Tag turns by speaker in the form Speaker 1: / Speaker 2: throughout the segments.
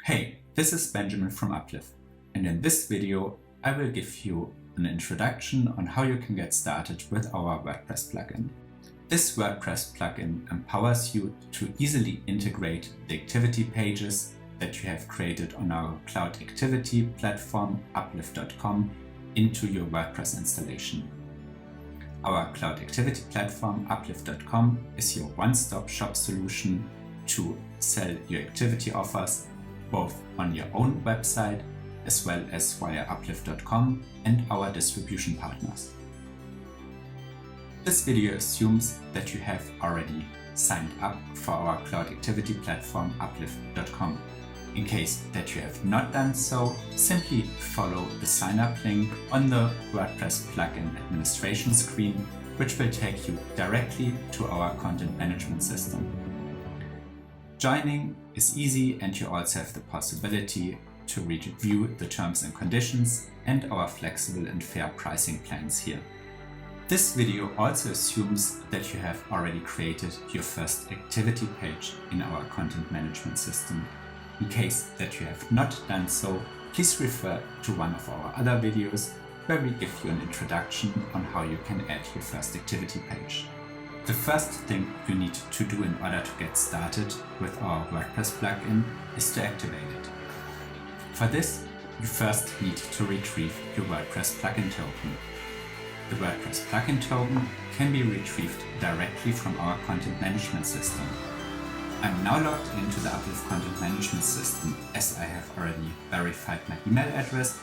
Speaker 1: Hey, this is Benjamin from uppliv, and in this video I will give you an introduction on how you can get started with our WordPress plugin. This WordPress plugin empowers you to easily integrate the activity pages that you have created on our cloud activity platform uppliv.com into your WordPress installation. Our cloud activity platform uppliv.com is your one-stop shop solution to sell your activity offers both on your own website as well as via uppliv.com and our distribution partners. This video assumes that you have already signed up for our cloud activity platform uppliv.com. In case that you have not done so, simply follow the sign up link on the WordPress plugin administration screen, which will take you directly to our content management system. Joining is easy, and you also have the possibility to review the terms and conditions and our flexible and fair pricing plans here. This video also assumes that you have already created your first activity page in our content management system. In case that you have not done so, please refer to one of our other videos where we give you an introduction on how you can add your first activity page. The first thing you need to do in order to get started with our WordPress plugin is to activate it. For this, you first need to retrieve your WordPress plugin token. The WordPress plugin token can be retrieved directly from our content management system. I'm now logged into the uppliv content management system. As I have already verified my email address,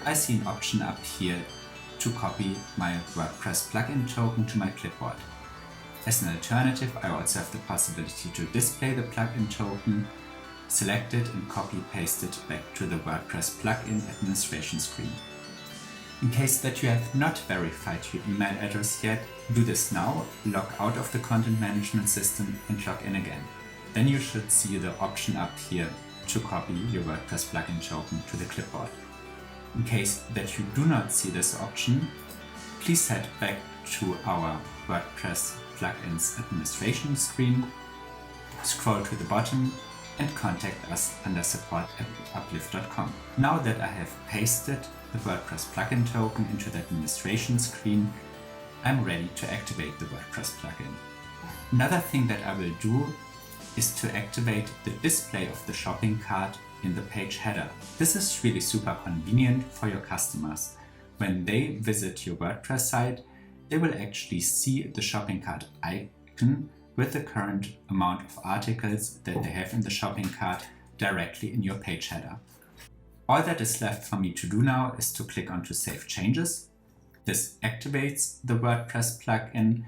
Speaker 1: I see an option up here to copy my WordPress plugin token to my clipboard. As an alternative, I also have the possibility to display the plugin token, select it and copy-paste it back to the WordPress plugin administration screen. In case that you have not verified your email address yet, do this now, log out of the content management system and log in again. Then you should see the option up here to copy your WordPress plugin token to the clipboard. In case that you do not see this option, please head back to our WordPress plugins administration screen, scroll to the bottom and contact us under support@uppliv.com. Now that I have pasted the WordPress plugin token into the administration screen, I'm ready to activate the WordPress plugin. Another thing that I will do is to activate the display of the shopping cart in the page header. This is really super convenient for your customers. When they visit your WordPress site, they will actually see the shopping cart icon with the current amount of articles that they have in the shopping cart directly in your page header. All that is left for me to do now is to click on to save changes. This activates the WordPress plugin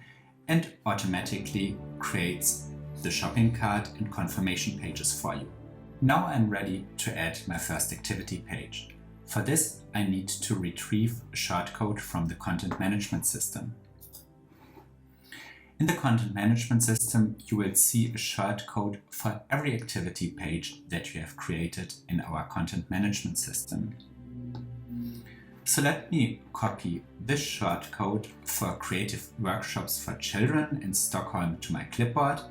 Speaker 1: and automatically creates the shopping cart and confirmation pages for you. Now I'm ready to add my first activity page. For this, I need to retrieve a shortcode from the content management system. In the content management system, you will see a shortcode for every activity page that you have created in our content management system. So let me copy this shortcode for creative workshops for children in Stockholm to my clipboard.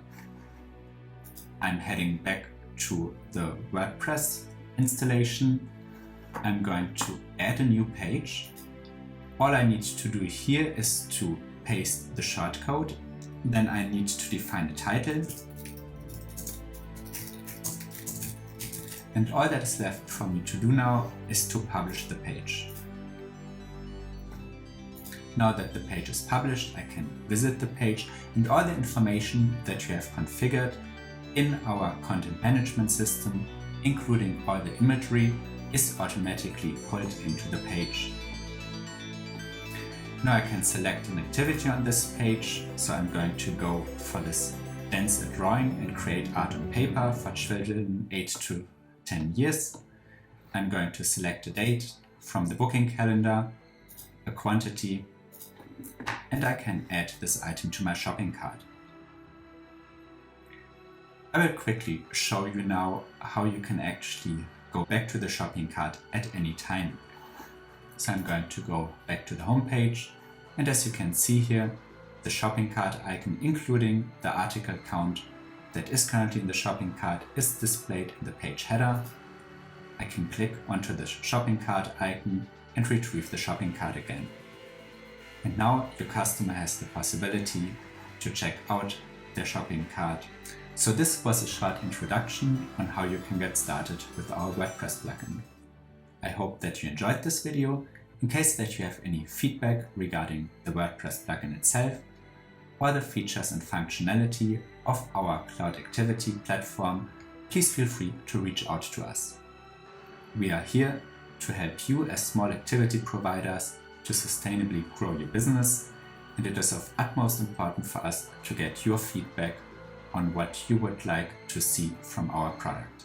Speaker 1: I'm heading back to the WordPress installation. I'm going to add a new page. All I need to do here is to paste the shortcode. Then I need to define a title. And all that is left for me to do now is to publish the page. Now that the page is published, I can visit the page, and all the information that you have configured in our content management system, including all the imagery, is automatically pulled into the page. Now I can select an activity on this page, so I'm going to go for this dance a drawing and create art on paper for children 8 to 10 years. I'm going to select a date from the booking calendar, a quantity, and I can add this item to my shopping cart. I will quickly show you now how you can actually go back to the shopping cart at any time. So I'm going to go back to the home page, and as you can see here, the shopping cart icon, including the article count that is currently in the shopping cart, is displayed in the page header. I can click onto the shopping cart icon and retrieve the shopping cart again. And now your customer has the possibility to check out their shopping cart. So this was a short introduction on how you can get started with our WordPress plugin. I hope that you enjoyed this video. In case that you have any feedback regarding the WordPress plugin itself or the features and functionality of our cloud activity platform, please feel free to reach out to us. We are here to help you as small activity providers to sustainably grow your business, and it is of utmost importance for us to get your feedback on what you would like to see from our product.